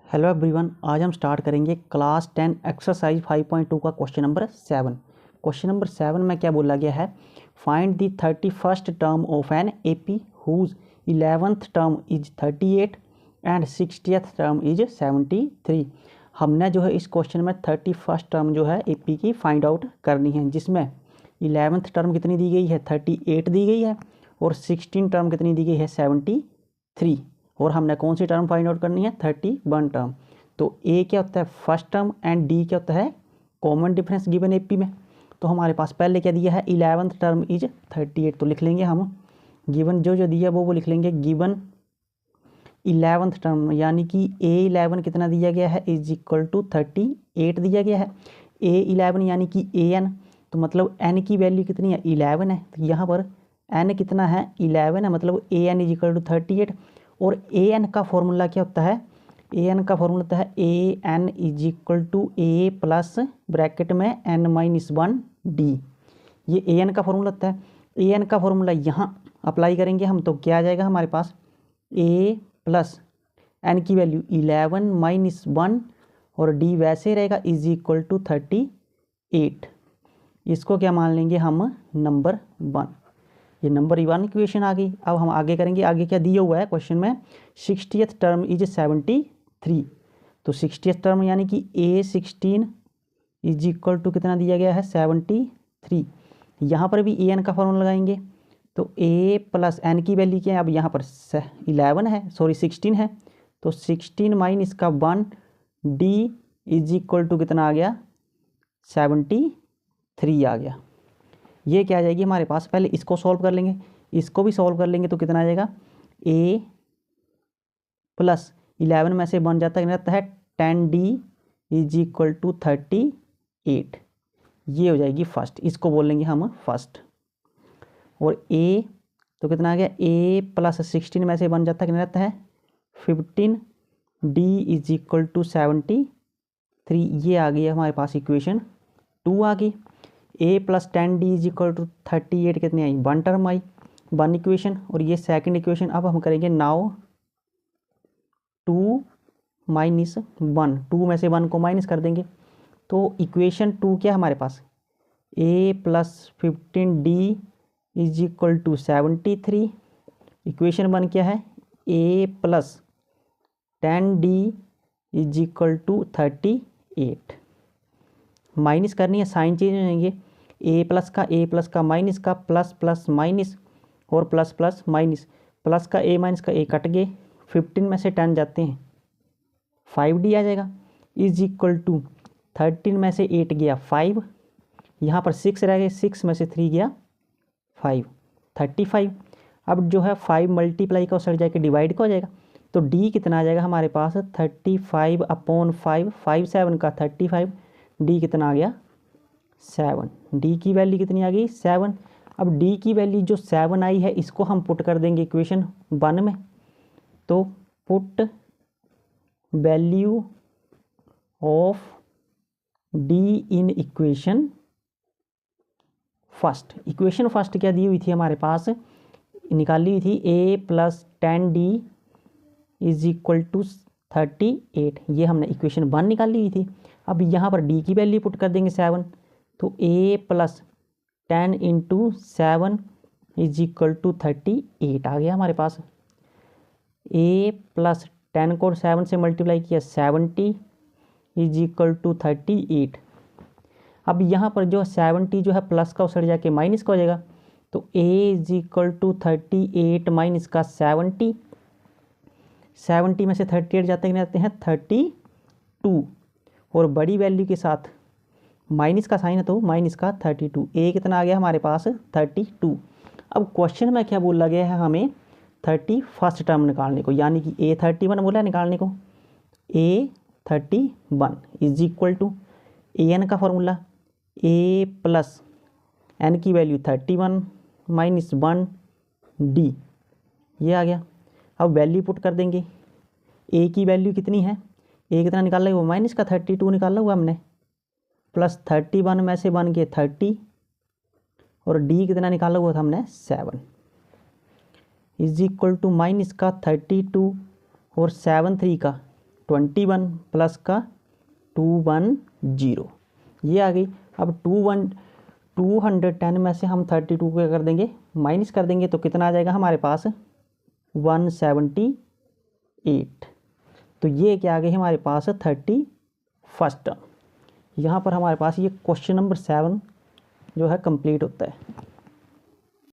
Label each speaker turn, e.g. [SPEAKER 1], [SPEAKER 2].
[SPEAKER 1] Hello everyone, आज हम start करेंगे क्लास 10 एक्सरसाइज 5.2 का क्वेश्चन नंबर 7। क्वेश्चन नंबर 7 में क्या बोला गया है? Find the 31st term of an AP whose 11th term is 38 and 60th term is 73। हमने जो है इस क्वेश्चन में 31st टर्म जो है एपी की फाइंड आउट करनी है, जिसमें 11th टर्म कितनी दी गई है? 38 दी गई है और 16 टर्म कितनी दी गई है? 73। और हमने कौन सी टर्म फाइंड आउट करनी है? 31 टर्म। तो ए क्या होता है? फर्स्ट टर्म, एंड डी क्या होता है? कॉमन डिफरेंस गिवन एपी में। तो हमारे पास पहले क्या दिया है? 11th टर्म इज 38, तो लिख लेंगे हम गिवन जो दिया वो लिख लेंगे गिवन 11th टर्म, यानी कि A11 कितना दिया गया है? इज इक्वल टू 38 दिया गया है। A11 यानी कि AN, तो मतलब N की वैल्यू कितनी है? 11 है। तो यहाँ पर N कितना है? 11 है, मतलब AN इज इक्वल टू 38। और AN का फॉर्मूला क्या होता है? AN का फॉर्मूला होता है AN is equal to A plus bracket में N-1D। ये AN का फॉर्मूला होता है। AN का फॉर्मूला यहाँ अप्लाई करेंगे हम, तो क्या आ जाएगा हमारे पास? A प्लस N की वैल्यू 11-1 और D वैसे रहेगा, इज इक्वल टू 38। इसको क्या मान लेंगे हम? नंबर 1। ये नंबर 1 इक्वेशन आ गई। अब हम आगे करेंगे। आगे क्या दिया हुआ है क्वेश्चन में? 60th term is 73। तो 60th टर्म यानी कि A16 इज इक्वल टू कितना दिया गया है? 73। यहाँ पर भी AN का फॉर्मूला लगाएंगे, तो A प्लस N की वैल्यू क्या है? अब यहाँ पर 16 है, तो 16 माइनस का 1 D इज इक्वल टू कितना आ गया? 73 आ गया। ये क्या आ जाएगी हमारे पास? पहले इसको सॉल्व कर लेंगे, इसको भी सॉल्व कर लेंगे, तो कितना आ जाएगा? A प्लस 11 में से बन जाता है 10D इज इक्वल टू 38। ये हो जाएगी फर्स्ट, इसको बोल लेंगे हम फर्स्ट। और A तो कितना आ गया? A प्लस 16 में से बन जाता है 15D इज इक्वल टू 73। ये आ गई हमारे पास इक्वेशन 2 आ गई। A plus 10D is equal to 38 कितनी आई? 1 टर्म आई, 1 इक्वेशन। और ये सेकंड इक्वेशन। अब हम करेंगे नाउ 2 माइनस 1, 2 में से 1 को माइनस कर देंगे, तो इक्वेशन 2 क्या है हमारे पास? A plus 15D is equal to 73। Equation 1 क्या है? A plus 10D is equal to 38। Minus करनी है, साइन चेंज हो जाएंगे। A प्लस का माइनस का, प्लस प्लस माइनस और प्लस प्लस माइनस, प्लस का A माइनस का A कट गए, 15 में से 10 जाते हैं, 5D आ जाएगा, इज इक्वल टू 13 में से 8 गया 5, यहाँ पर 6 रह गए, 6 में से 3 गया 5, 35। अब जो है 5 मल्टीप्लाई का सर जाके डिवाइड का हो जाएगा, तो D कितना आ जाएगा हमारे पास? 35/5, 5 7 का 35, D कितना आ गया? 7। D की वैल्यू कितनी आ गई? 7। अब D की वैल्यू जो 7 आई है, इसको हम पुट कर देंगे इक्वेशन 1 में। तो put value of D in equation first. Equation first क्या दी हुई थी हमारे पास? निकाली हुई थी A plus 10D is equal to 38। ये हमने इक्वेशन 1 निकाली हुई थी। अब यहाँ पर D की वैल्यू पुट कर देंगे 7, तो A plus 10 into 7 is equal to 38 आ गया हमारे पास। A प्लस 10 को 7 से मल्टीप्लाई किया, 70 इज इक्वल टू 38। अब यहाँ पर जो 70 जो है प्लस का उसड़ जाके माइनस का हो जाएगा, तो A is equal to 38 minus का 70, 70 में से 38 जाते हैं 32, और बड़ी वैल्यू के साथ माइनस का साइन है, तो माइनस का 32। A कितना आ गया हमारे पास? 32। अब क्वेश्चन में क्या बोला गया है? हमें 31st टर्म निकालने को, यानी कि A31 बोला है निकालने को। A31 is equal to AN का फॉर्मूला A प्लस N की वैल्यू 31 माइनस 1D, ये आ गया। अब वैल्यू पुट कर देंगे। A की वैल्यू कितनी है? A कितना निकाला हुआ? माइनस का 32 निकाला हुआ हमने, प्लस 31 में से बन के 30, और D कितना निकाला हुआ था हमने? 7, इज इक्वल टू माइनस का 32 और 7 3 का 21 प्लस का 210, ये आ गई। अब 210 में से हम 32 को क्या कर देंगे, माइनस कर देंगे, तो कितना आ जाएगा हमारे पास 178। तो ये क्या आ गई हमारे पास 31st। यहाँ पर हमारे पास ये क्वेश्चन नंबर 7 जो है कंप्लीट होता है।